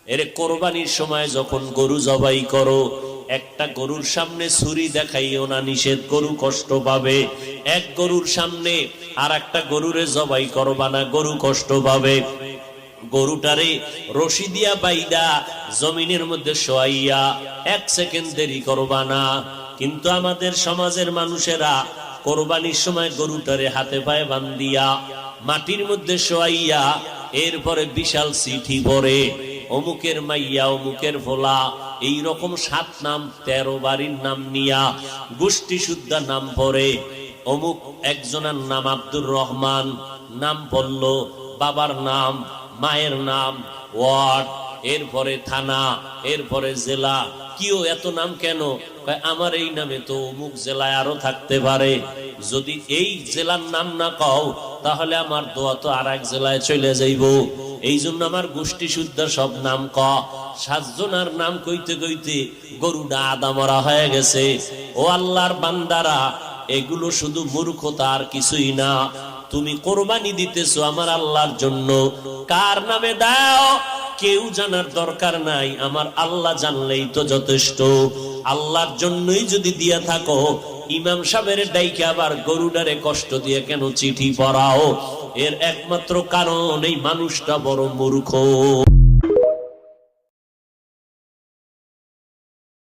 এর কোরবানির সময় যখন গরু জবাই করো, একটা গরুর সামনে ছুরি দেখাইও না, নিষেধ, গরু কষ্ট পাবে। এক গরুর সামনে আর একটা গরুরে জবাই করবা না, গরু কষ্ট পাবে। গরুটারে রশি দিয়া বাইদা জমিনের মধ্যে শোয়াইয়া 1 সেকেন্ড দেরি করবা না। কিন্তু আমাদের সমাজের মানুষেরা কোরবানির সময় গরুটারে হাতে পায়ে বান্ধিয়া মাটির মধ্যে শোয়াইয়া এরপরে বিশাল চিঠি পড়ে, অমুকের মাইয়া, অমুকের ভোলা, এইরকম 7 নাম 13 বাড়ির নাম নিয়া গোষ্ঠী শুদ্ধা নাম পড়ে। অমুক একজনের নাম আব্দুর রহমান, নাম পড়ল, বাবার নাম, মায়ের নাম, ওয়ার্ড, এরপরে থানা, এরপরে জেলা। কিও এত নাম কেন? আমার এই নামে তো অমুক জেলায় আরো থাকতে পারে। যদি এই জেলার নাম না কও তাহলে আমার দোয়া তো আর এক জেলায় চলে যাইব। এই জন্য আমার গোষ্ঠী শুদ্ধ সব নাম ক। 7 জনের নাম কইতে কইতে গরুটা আদা মরা হয়ে গেছে। ও আল্লাহর বান্দারা, এগুলো শুধু মূর্খতা আর কিছুই না। তুমি কোরবানি দিতেছো আমার আল্লাহর জন্য, কার নামে দাও কেউ জানার দরকার নাই, আমার আল্লাহ জানলেই তো যথেষ্ট। আল্লাহর জন্যই যদি দিয়া থাকো, ইমাম সাহেবের ডাইকে আবার গরুডারে কষ্ট দিয়ে কেন চিঠি পড়াও? এর একমাত্র কারণ এই মানুষটা বড় মূর্খ।